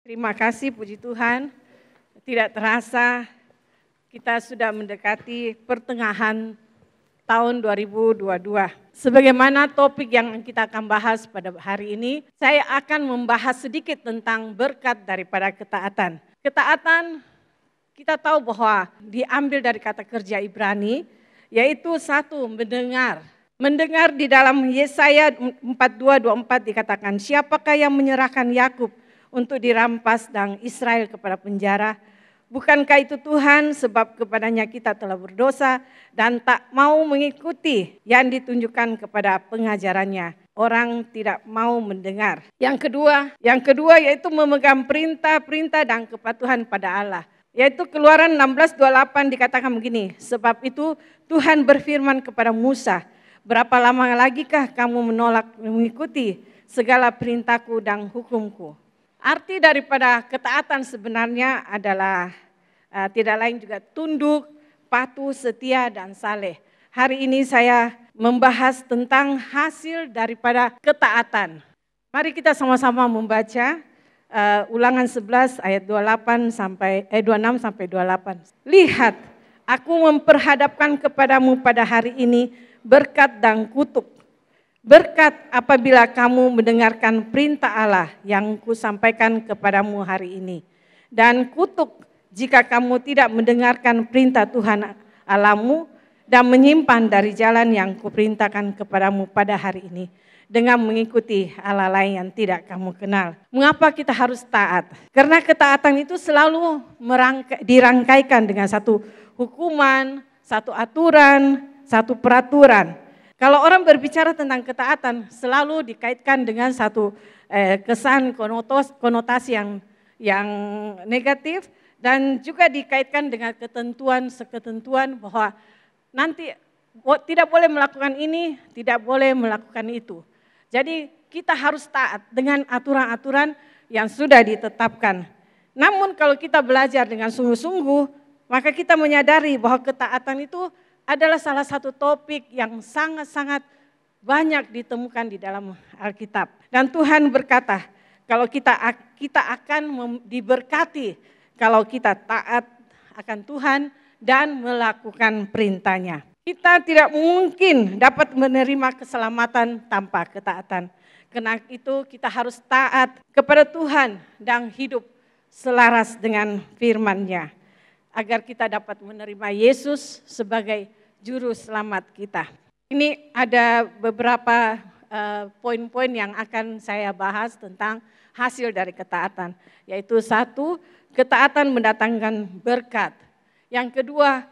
Terima kasih, puji Tuhan. Tidak terasa kita sudah mendekati pertengahan tahun 2022. Sebagaimana topik yang kita akan bahas pada hari ini, saya akan membahas sedikit tentang berkat daripada ketaatan. Ketaatan kita tahu bahwa diambil dari kata kerja Ibrani, yaitu satu, mendengar. Mendengar di dalam Yesaya 42:24 dikatakan, siapakah yang menyerahkan Yakub untuk dirampas dan Israel kepada penjara? Bukankah itu Tuhan, sebab kepadanya kita telah berdosa dan tak mau mengikuti yang ditunjukkan kepada pengajarannya. Orang tidak mau mendengar. Yang kedua yaitu memegang perintah-perintah dan kepatuhan pada Allah. Yaitu Keluaran 16:28 dikatakan begini, sebab itu Tuhan berfirman kepada Musa, berapa lama lagikah kamu menolak mengikuti segala perintahku dan hukumku? Arti daripada ketaatan sebenarnya adalah tidak lain juga tunduk, patuh, setia, dan saleh. Hari ini saya membahas tentang hasil daripada ketaatan. Mari kita sama-sama membaca Ulangan 11 ayat 26 sampai 28. Lihat, aku memperhadapkan kepadamu pada hari ini berkat dan kutuk. Berkat apabila kamu mendengarkan perintah Allah yang kusampaikan kepadamu hari ini. Dan kutuk jika kamu tidak mendengarkan perintah Tuhan Allahmu dan menyimpan dari jalan yang kuperintahkan kepadamu pada hari ini. Dengan mengikuti Allah lain yang tidak kamu kenal. Mengapa kita harus taat? Karena ketaatan itu selalu dirangkaikan dengan satu hukuman, satu aturan, satu peraturan. Kalau orang berbicara tentang ketaatan selalu dikaitkan dengan satu kesan konotasi yang negatif dan juga dikaitkan dengan ketentuan bahwa nanti tidak boleh melakukan ini, tidak boleh melakukan itu. Jadi kita harus taat dengan aturan-aturan yang sudah ditetapkan. Namun kalau kita belajar dengan sungguh-sungguh, maka kita menyadari bahwa ketaatan itu adalah salah satu topik yang sangat-sangat banyak ditemukan di dalam Alkitab. Dan Tuhan berkata, kalau kita akan diberkati kalau kita taat akan Tuhan dan melakukan perintahnya. Kita tidak mungkin dapat menerima keselamatan tanpa ketaatan. Karena itu kita harus taat kepada Tuhan dan hidup selaras dengan firman-Nya. Agar kita dapat menerima Yesus sebagai juru selamat kita. Ini ada beberapa poin-poin yang akan saya bahas tentang hasil dari ketaatan. Yaitu satu, ketaatan mendatangkan berkat. Yang kedua,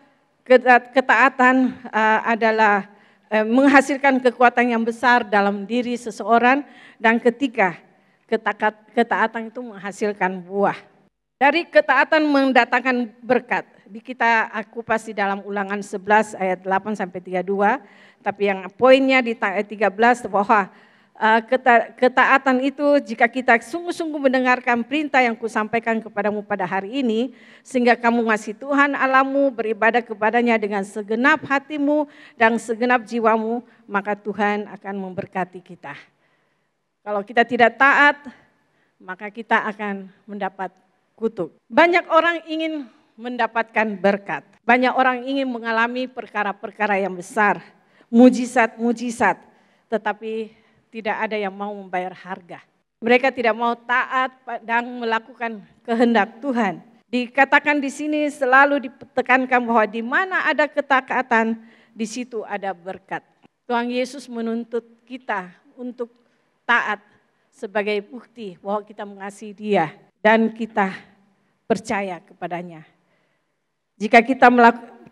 ketaatan adalah menghasilkan kekuatan yang besar dalam diri seseorang. Dan ketiga, ketaatan itu menghasilkan buah. Dari ketaatan mendatangkan berkat, kita kupas di dalam Ulangan 11 ayat 8 sampai 32. Tapi yang poinnya di ayat 13 bahwa ketaatan itu jika kita sungguh-sungguh mendengarkan perintah yang kusampaikan kepadamu pada hari ini, sehingga kamu mengasihi Tuhan Allahmu, beribadah kepadanya dengan segenap hatimu dan segenap jiwamu, maka Tuhan akan memberkati kita. Kalau kita tidak taat, maka kita akan mendapat kutuk. Banyak orang ingin mendapatkan berkat. Banyak orang ingin mengalami perkara-perkara yang besar, mujizat-mujizat, tetapi tidak ada yang mau membayar harga. Mereka tidak mau taat dan melakukan kehendak Tuhan. Dikatakan di sini selalu ditekankan bahwa di mana ada ketaatan, di situ ada berkat. Tuhan Yesus menuntut kita untuk taat sebagai bukti bahwa kita mengasihi Dia dan kita percaya kepadanya. Jika kita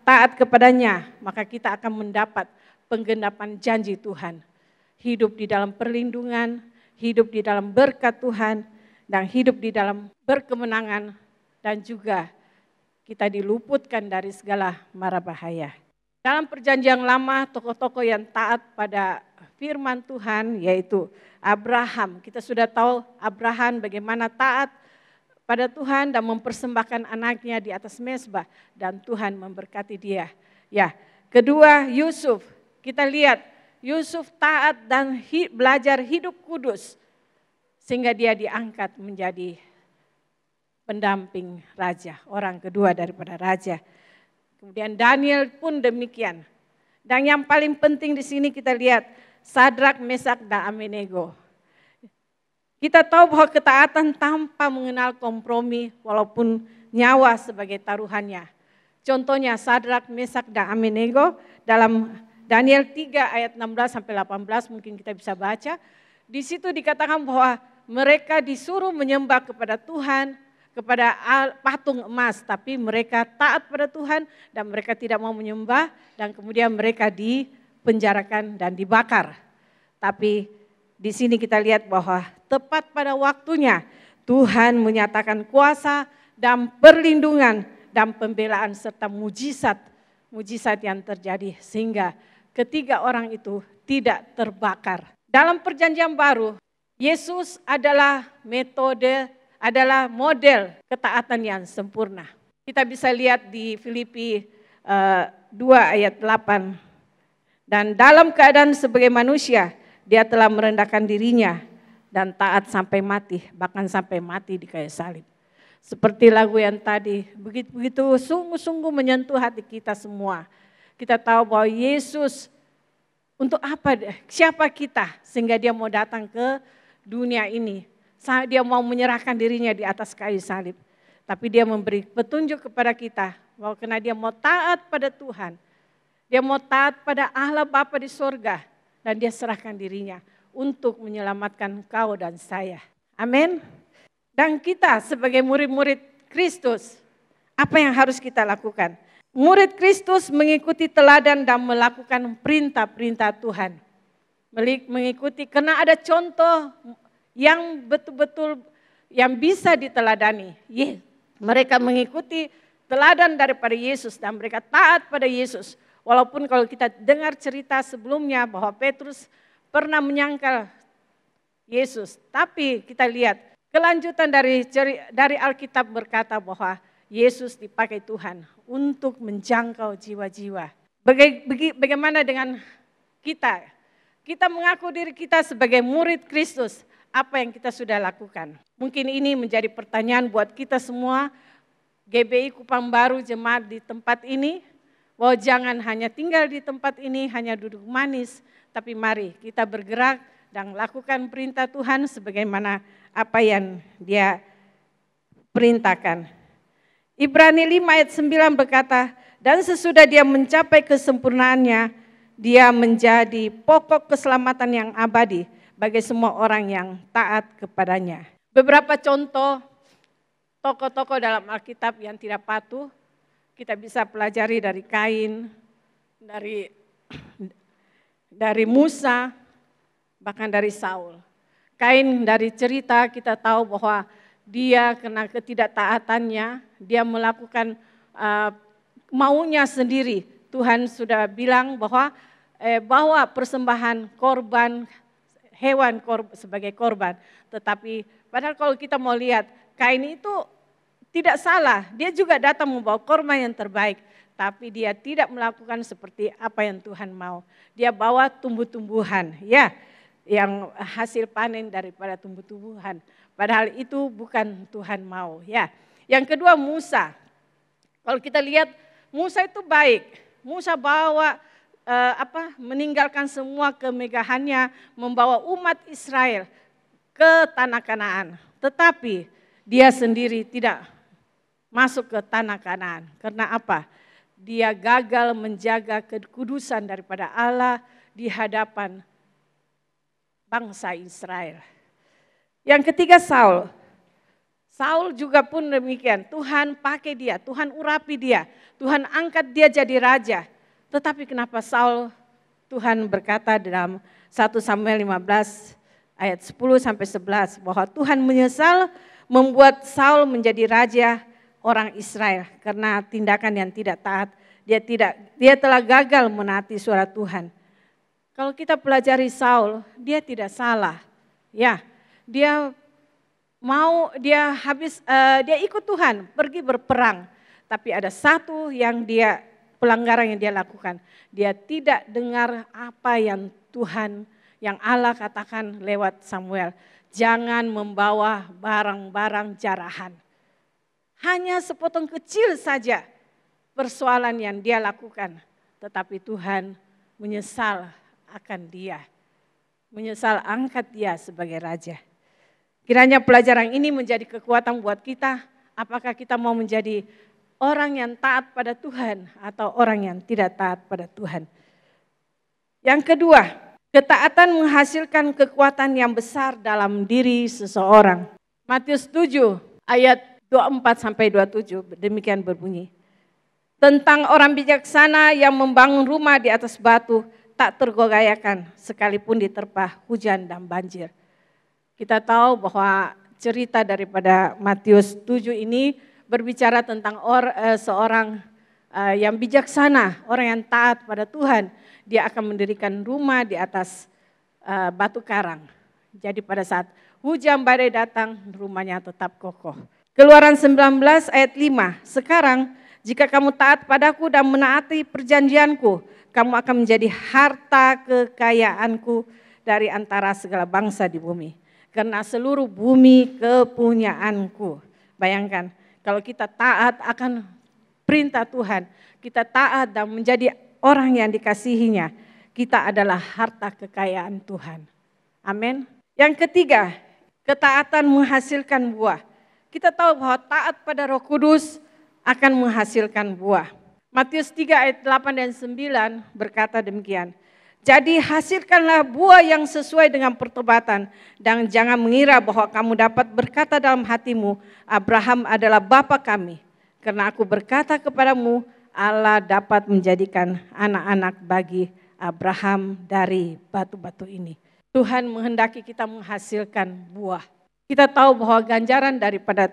taat kepadanya, maka kita akan mendapat penggenapan janji Tuhan. Hidup di dalam perlindungan, hidup di dalam berkat Tuhan, dan hidup di dalam berkemenangan, dan juga kita diluputkan dari segala mara bahaya. Dalam perjanjian lama, tokoh-tokoh yang taat pada firman Tuhan, yaitu Abraham. Kita sudah tahu Abraham bagaimana taat pada Tuhan dan mempersembahkan anaknya di atas mezbah, dan Tuhan memberkati dia. Ya, kedua Yusuf, kita lihat Yusuf taat dan belajar hidup kudus sehingga dia diangkat menjadi pendamping raja, orang kedua daripada raja. Kemudian Daniel pun demikian. Dan yang paling penting di sini kita lihat Sadrak, Mesak, dan Abednego. Kita tahu bahwa ketaatan tanpa mengenal kompromi walaupun nyawa sebagai taruhannya. Contohnya Sadrak, Mesak, dan Abednego dalam Daniel 3 ayat 16 sampai 18 mungkin kita bisa baca. Di situ dikatakan bahwa mereka disuruh menyembah kepada Tuhan, kepada patung emas, tapi mereka taat pada Tuhan dan mereka tidak mau menyembah dan kemudian mereka dipenjarakan dan dibakar. Tapi di sini kita lihat bahwa tepat pada waktunya Tuhan menyatakan kuasa dan perlindungan dan pembelaan serta mujizat yang terjadi sehingga ketiga orang itu tidak terbakar. Dalam perjanjian baru, Yesus adalah model ketaatan yang sempurna. Kita bisa lihat di Filipi 2 ayat 8. Dan dalam keadaan sebagai manusia, dia telah merendahkan dirinya dan taat sampai mati, bahkan sampai mati di kayu salib. Seperti lagu yang tadi, begitu sungguh-sungguh menyentuh hati kita semua. Kita tahu bahwa Yesus untuk apa, siapa kita sehingga dia mau datang ke dunia ini. Dia mau menyerahkan dirinya di atas kayu salib. Tapi dia memberi petunjuk kepada kita bahwa karena dia mau taat pada Tuhan. Dia mau taat pada Allah Bapa di sorga. Dan dia serahkan dirinya untuk menyelamatkan kau dan saya. Amin. Dan kita sebagai murid-murid Kristus, apa yang harus kita lakukan? Murid Kristus mengikuti teladan dan melakukan perintah-perintah Tuhan. Mengikuti karena ada contoh yang betul-betul yang bisa diteladani. Mereka mengikuti teladan daripada Yesus dan mereka taat pada Yesus. Walaupun kalau kita dengar cerita sebelumnya bahwa Petrus pernah menyangkal Yesus. Tapi kita lihat kelanjutan dari Alkitab berkata bahwa Yesus dipakai Tuhan untuk menjangkau jiwa-jiwa. Bagaimana dengan kita? Kita mengaku diri kita sebagai murid Kristus. Apa yang kita sudah lakukan? Mungkin ini menjadi pertanyaan buat kita semua, GBI Kupang Baru jemaat di tempat ini, bahwa jangan hanya tinggal di tempat ini, hanya duduk manis, tapi mari kita bergerak dan lakukan perintah Tuhan sebagaimana apa yang Dia perintahkan. Ibrani 5 ayat 9 berkata, dan sesudah dia mencapai kesempurnaannya, dia menjadi pokok keselamatan yang abadi bagi semua orang yang taat kepadanya. Beberapa contoh tokoh-tokoh dalam Alkitab yang tidak patuh, kita bisa pelajari dari Kain, dari Musa, bahkan dari Saul. Kain dari cerita kita tahu bahwa dia kena ketidaktaatannya, dia melakukan maunya sendiri. Tuhan sudah bilang bahwa bawa persembahan korban hewan sebagai korban. Tetapi padahal kalau kita mau lihat, Kain itu tidak salah. Dia juga datang membawa korban yang terbaik. Tapi dia tidak melakukan seperti apa yang Tuhan mau. Dia bawa tumbuh-tumbuhan, ya, yang hasil panen daripada tumbuh-tumbuhan. Padahal itu bukan Tuhan mau, ya. Yang kedua Musa. Kalau kita lihat Musa itu baik. Musa bawa meninggalkan semua kemegahannya, membawa umat Israel ke tanah Kanaan. Tetapi dia sendiri tidak masuk ke tanah Kanaan. Karena apa? Dia gagal menjaga kekudusan daripada Allah di hadapan bangsa Israel. Yang ketiga Saul. Saul juga pun demikian. Tuhan pakai dia, Tuhan urapi dia, Tuhan angkat dia jadi raja. Tetapi kenapa Saul, Tuhan berkata dalam 1 Samuel 15 ayat 10 sampai 11 bahwa Tuhan menyesal membuat Saul menjadi raja orang Israel karena tindakan yang tidak taat. Dia telah gagal menaati suara Tuhan. Kalau kita pelajari Saul, dia tidak salah. Ya, dia ikut Tuhan pergi berperang. Tapi ada satu yang pelanggaran yang dia lakukan. Dia tidak dengar apa yang Tuhan, yang Allah katakan lewat Samuel. Jangan membawa barang-barang jarahan. Hanya sepotong kecil saja persoalan yang dia lakukan. Tetapi Tuhan menyesal akan dia. Menyesal angkat dia sebagai raja. Kiranya pelajaran ini menjadi kekuatan buat kita. Apakah kita mau menjadi orang yang taat pada Tuhan atau orang yang tidak taat pada Tuhan. Yang kedua, ketaatan menghasilkan kekuatan yang besar dalam diri seseorang. Matius 7 ayat 24-27 demikian berbunyi. Tentang orang bijaksana yang membangun rumah di atas batu tak tergoyahkan sekalipun diterpa hujan dan banjir. Kita tahu bahwa cerita daripada Matius 7 ini berbicara tentang seorang yang bijaksana, orang yang taat pada Tuhan. Dia akan mendirikan rumah di atas batu karang. Jadi pada saat hujan badai datang, rumahnya tetap kokoh. Keluaran 19 ayat 5, sekarang jika kamu taat padaku dan menaati perjanjianku, kamu akan menjadi harta kekayaanku dari antara segala bangsa di bumi. Karena seluruh bumi kepunyaanku. Bayangkan, kalau kita taat akan perintah Tuhan, kita taat dan menjadi orang yang dikasihinya, kita adalah harta kekayaan Tuhan. Amin. Yang ketiga, ketaatan menghasilkan buah. Kita tahu bahwa taat pada Roh Kudus akan menghasilkan buah. Matius 3 ayat 8 dan 9 berkata demikian. Jadi hasilkanlah buah yang sesuai dengan pertobatan dan jangan mengira bahwa kamu dapat berkata dalam hatimu, Abraham adalah bapa kami. Karena aku berkata kepadamu, Allah dapat menjadikan anak-anak bagi Abraham dari batu-batu ini. Tuhan menghendaki kita menghasilkan buah. Kita tahu bahwa ganjaran daripada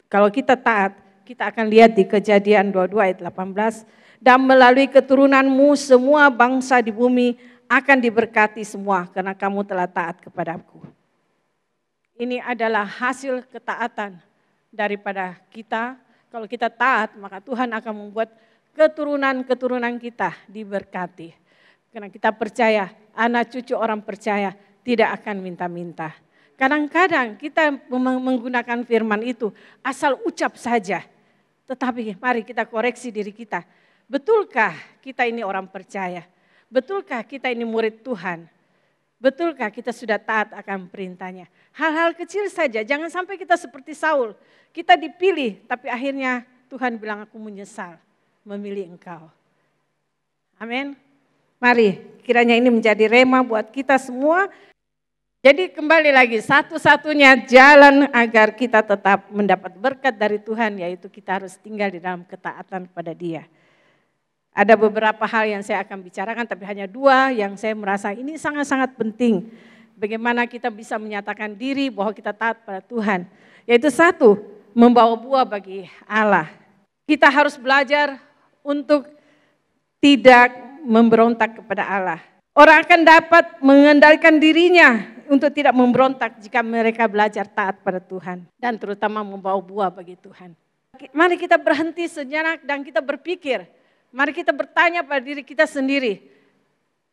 kalau kita taat, kita akan lihat di Kejadian 22 ayat 18. Dan melalui keturunanmu semua bangsa di bumi akan diberkati semua karena kamu telah taat kepadaku. Ini adalah hasil ketaatan daripada kita. Kalau kita taat maka Tuhan akan membuat keturunan-keturunan kita diberkati. Karena kita percaya anak cucu orang percaya tidak akan minta-minta. Kadang-kadang kita menggunakan firman itu asal ucap saja. Tetapi mari kita koreksi diri kita. Betulkah kita ini orang percaya? Betulkah kita ini murid Tuhan? Betulkah kita sudah taat akan perintahnya? Hal-hal kecil saja, jangan sampai kita seperti Saul. Kita dipilih, tapi akhirnya Tuhan bilang aku menyesal memilih engkau. Amin. Mari kiranya ini menjadi rema buat kita semua. Jadi kembali lagi, satu-satunya jalan agar kita tetap mendapat berkat dari Tuhan, yaitu kita harus tinggal di dalam ketaatan kepada Dia. Ada beberapa hal yang saya akan bicarakan, tapi hanya dua yang saya merasa ini sangat-sangat penting. Bagaimana kita bisa menyatakan diri bahwa kita taat pada Tuhan. Yaitu satu, membawa buah bagi Allah. Kita harus belajar untuk tidak memberontak kepada Allah. Orang akan dapat mengendalikan dirinya untuk tidak memberontak jika mereka belajar taat pada Tuhan. Dan terutama membawa buah bagi Tuhan. Mari kita berhenti sejenak dan kita berpikir. Mari kita bertanya pada diri kita sendiri.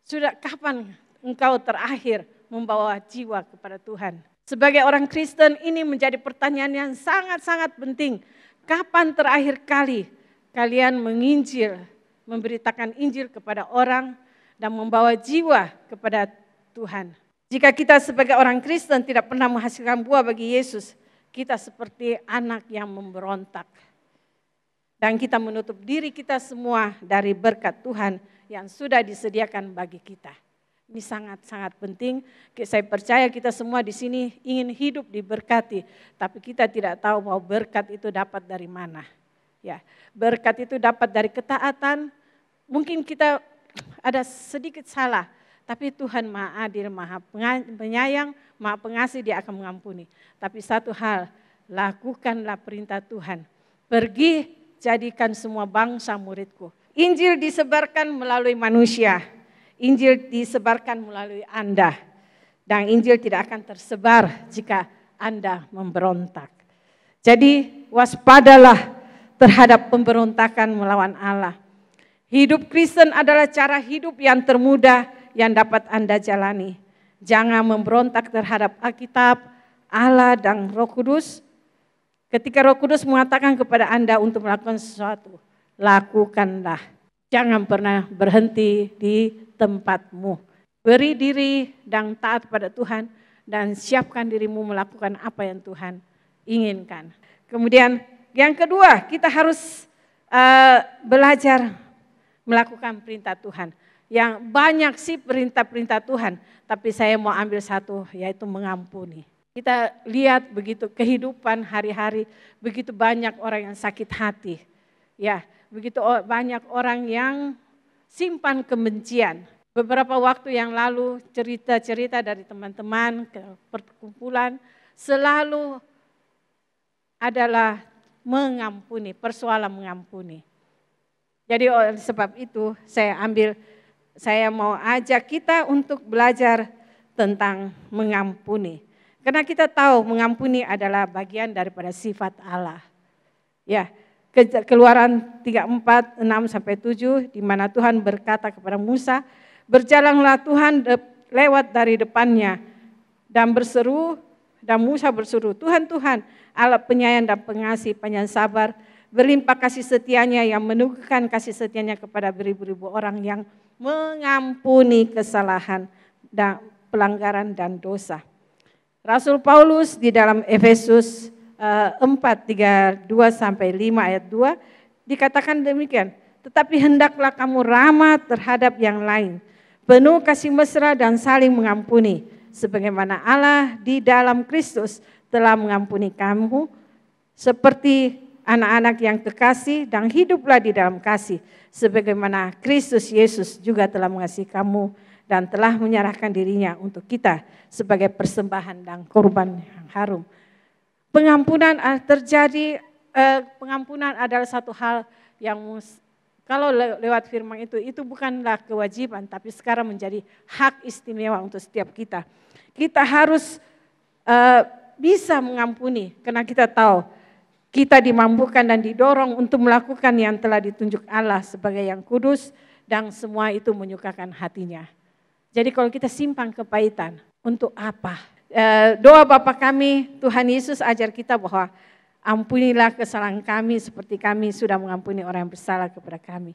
Sudah kapan engkau terakhir membawa jiwa kepada Tuhan? Sebagai orang Kristen ini menjadi pertanyaan yang sangat-sangat penting. Kapan terakhir kali kalian menginjil, memberitakan Injil kepada orang dan membawa jiwa kepada Tuhan? Jika kita sebagai orang Kristen tidak pernah menghasilkan buah bagi Yesus, kita seperti anak yang memberontak. Dan kita menutup diri kita semua dari berkat Tuhan yang sudah disediakan bagi kita. Ini sangat-sangat penting. Saya percaya kita semua di sini ingin hidup diberkati. Tapi kita tidak tahu bahwa berkat itu dapat dari mana. Ya, berkat itu dapat dari ketaatan. Mungkin kita ada sedikit salah. Tapi Tuhan Maha Adil, Maha Penyayang, Maha Pengasih, Dia akan mengampuni. Tapi satu hal, lakukanlah perintah Tuhan. Pergi, jadikan semua bangsa muridku. Injil disebarkan melalui manusia. Injil disebarkan melalui Anda. Dan Injil tidak akan tersebar jika Anda memberontak. Jadi waspadalah terhadap pemberontakan melawan Allah. Hidup Kristen adalah cara hidup yang termudah yang dapat Anda jalani. Jangan memberontak terhadap Alkitab, Allah dan Roh Kudus. Ketika Roh Kudus mengatakan kepada Anda untuk melakukan sesuatu, lakukanlah. Jangan pernah berhenti di tempatmu. Beri diri dan taat pada Tuhan dan siapkan dirimu melakukan apa yang Tuhan inginkan. Kemudian yang kedua, kita harus belajar melakukan perintah Tuhan. Yang banyak sih perintah-perintah Tuhan, tapi saya mau ambil satu, yaitu mengampuni. Kita lihat begitu kehidupan hari-hari, begitu banyak orang yang sakit hati. Ya, begitu banyak orang yang simpan kebencian. Beberapa waktu yang lalu cerita-cerita dari teman-teman ke perkumpulan selalu adalah mengampuni, persoalan mengampuni. Jadi oleh sebab itu saya mau ajak kita untuk belajar tentang mengampuni. Karena kita tahu mengampuni adalah bagian daripada sifat Allah. Ya, Keluaran 34, 6-7 di mana Tuhan berkata kepada Musa, berjalanlah Tuhan lewat dari depannya dan berseru, dan Musa berseru, Tuhan, Tuhan, Allah penyayang dan pengasih, panjang sabar, berlimpah kasih setianya yang meneguhkan kasih setianya kepada beribu-ribu orang yang mengampuni kesalahan dan pelanggaran dan dosa. Rasul Paulus di dalam Efesus 4:32-5 ayat 2 dikatakan demikian, tetapi hendaklah kamu ramah terhadap yang lain, penuh kasih mesra dan saling mengampuni, sebagaimana Allah di dalam Kristus telah mengampuni kamu, seperti anak-anak yang kekasih, dan hiduplah di dalam kasih, sebagaimana Kristus Yesus juga telah mengasihi kamu dan telah menyerahkan dirinya untuk kita sebagai persembahan dan korban yang harum. Pengampunan terjadi, pengampunan adalah satu hal yang kalau lewat firman itu bukanlah kewajiban, tapi sekarang menjadi hak istimewa untuk setiap kita. Kita harus bisa mengampuni karena kita tahu kita dimampukan dan didorong untuk melakukan yang telah ditunjuk Allah sebagai yang kudus dan semua itu menyukakan hatinya. Jadi kalau kita simpan kepahitan, untuk apa? Doa Bapa kami, Tuhan Yesus ajar kita bahwa ampunilah kesalahan kami seperti kami sudah mengampuni orang yang bersalah kepada kami.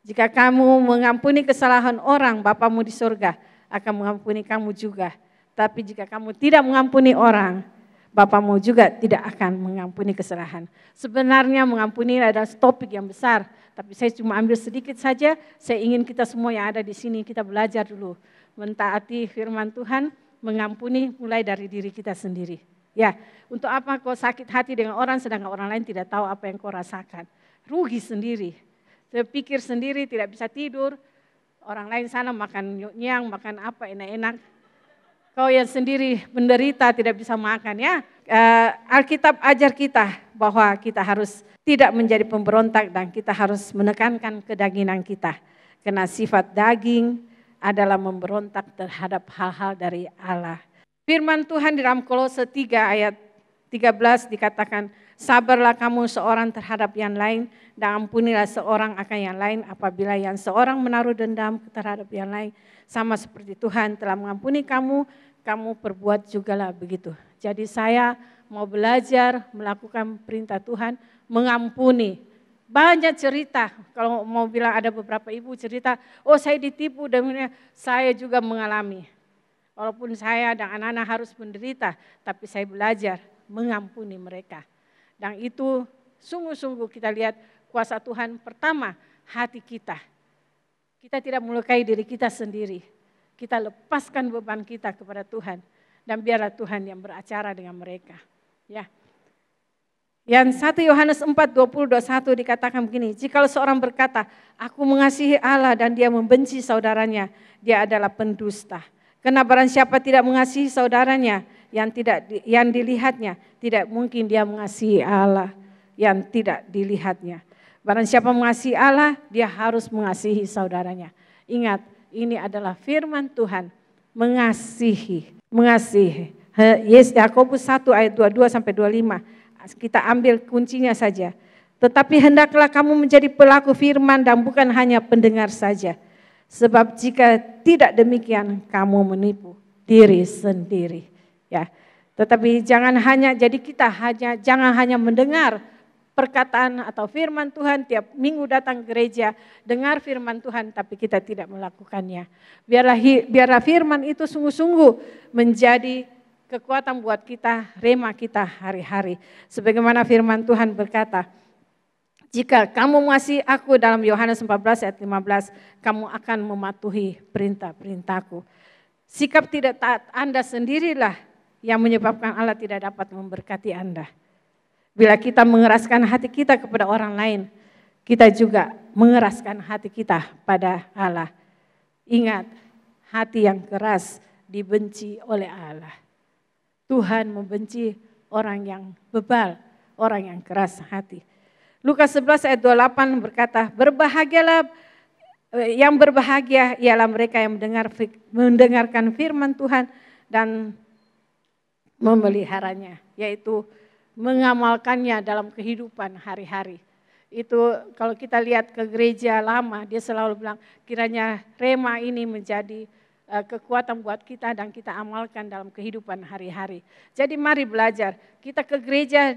Jika kamu mengampuni kesalahan orang, Bapamu di surga akan mengampuni kamu juga. Tapi jika kamu tidak mengampuni orang, Bapamu juga tidak akan mengampuni kesalahan. Sebenarnya mengampuni adalah topik yang besar, tapi saya cuma ambil sedikit saja. Saya ingin kita semua yang ada di sini kita belajar dulu mentaati firman Tuhan, mengampuni mulai dari diri kita sendiri. Ya, untuk apa kau sakit hati dengan orang sedangkan orang lain tidak tahu apa yang kau rasakan? Rugi sendiri. Saya pikir sendiri tidak bisa tidur. Orang lain sana makan nyang, makan apa enak-enak. Kau yang sendiri menderita tidak bisa makan ya. Alkitab ajar kita bahwa kita harus tidak menjadi pemberontak dan kita harus menekankan kedagingan kita. Karena sifat daging adalah memberontak terhadap hal-hal dari Allah. Firman Tuhan di dalam Kolose 3 ayat 13 dikatakan, sabarlah kamu seorang terhadap yang lain dan ampunilah seorang akan yang lain apabila yang seorang menaruh dendam terhadap yang lain. Sama seperti Tuhan telah mengampuni kamu, kamu perbuat jugalah begitu. Jadi saya mau belajar melakukan perintah Tuhan, mengampuni. Banyak cerita, kalau mau bilang ada beberapa ibu cerita, oh saya ditipu dan saya juga mengalami. Walaupun saya dan anak-anak harus menderita, tapi saya belajar mengampuni mereka. Dan itu sungguh-sungguh kita lihat kuasa Tuhan pertama, hati kita. Kita tidak melukai diri kita sendiri. Kita lepaskan beban kita kepada Tuhan. Dan biarlah Tuhan yang beracara dengan mereka. Ya. Yang 1 Yohanes 4:20-21 dikatakan begini, jikalau seorang berkata, aku mengasihi Allah dan dia membenci saudaranya, dia adalah pendusta. Karena barang siapa tidak mengasihi saudaranya yang dilihatnya, tidak mungkin dia mengasihi Allah yang tidak dilihatnya. Barang siapa mengasihi Allah, dia harus mengasihi saudaranya. Ingat, ini adalah firman Tuhan, mengasihi. Yakobus 1 ayat 22-25. Kita ambil kuncinya saja. Tetapi hendaklah kamu menjadi pelaku firman dan bukan hanya pendengar saja. Sebab jika tidak demikian kamu menipu diri sendiri. Ya. Tetapi jangan hanya mendengar perkataan atau firman Tuhan tiap minggu datang ke gereja, dengar firman Tuhan tapi kita tidak melakukannya. Biarlah firman itu sungguh-sungguh menjadi kekuatan buat kita, rema kita hari-hari. Sebagaimana firman Tuhan berkata, jika kamu mengasihi aku dalam Yohanes 14 ayat 15, kamu akan mematuhi perintah-perintahku. Sikap tidak taat Anda sendirilah yang menyebabkan Allah tidak dapat memberkati Anda. Bila kita mengeraskan hati kita kepada orang lain, kita juga mengeraskan hati kita pada Allah. Ingat, hati yang keras dibenci oleh Allah. Tuhan membenci orang yang bebal, orang yang keras hati. Lukas 11 ayat 28 berkata, yang berbahagia ialah mereka yang mendengarkan firman Tuhan dan memeliharanya, yaitu mengamalkannya dalam kehidupan hari-hari. Itu kalau kita lihat ke gereja lama, dia selalu bilang kiranya rema ini menjadi kekuatan buat kita dan kita amalkan dalam kehidupan hari-hari. Jadi mari belajar, kita ke gereja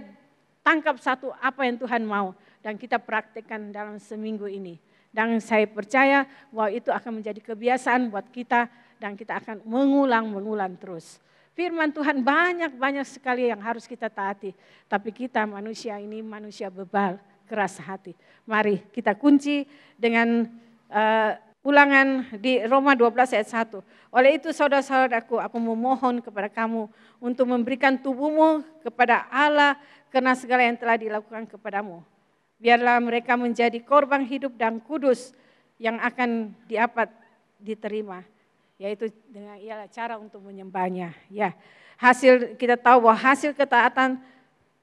tangkap satu apa yang Tuhan mau dan kita praktekkan dalam seminggu ini. Dan saya percaya bahwa itu akan menjadi kebiasaan buat kita dan kita akan mengulang terus. Firman Tuhan banyak sekali yang harus kita taati. Tapi kita manusia ini manusia bebal, keras hati. Mari kita kunci dengan ulangan di Roma 12 ayat 1. Oleh itu saudara-saudaraku, aku memohon kepada kamu untuk memberikan tubuhmu kepada Allah karena segala yang telah dilakukan kepadamu. Biarlah mereka menjadi korban hidup dan kudus yang akan diterima. Yaitu dengan ialah cara untuk menyembahnya. Ya, kita tahu bahwa hasil ketaatan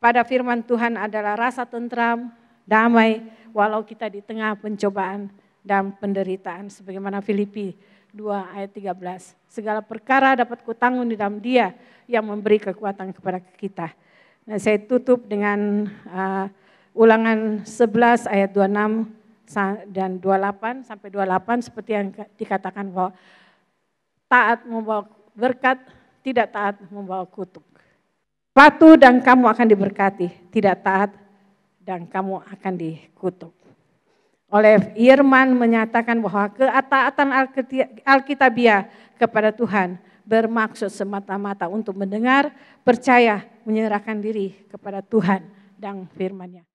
pada firman Tuhan adalah rasa tentram, damai, walau kita di tengah pencobaan dan penderitaan. Sebagaimana Filipi 2 ayat 13. Segala perkara dapat kutanggung di dalam Dia yang memberi kekuatan kepada kita. Nah, saya tutup dengan ulangan 11 ayat 26 dan 28 sampai 28 seperti yang dikatakan bahwa taat membawa berkat, tidak taat membawa kutuk. Patuh dan kamu akan diberkati, tidak taat dan kamu akan dikutuk. Oleh Firman menyatakan bahwa ketaatan Alkitabiah kepada Tuhan bermaksud semata-mata untuk mendengar, percaya, menyerahkan diri kepada Tuhan dan firman-Nya.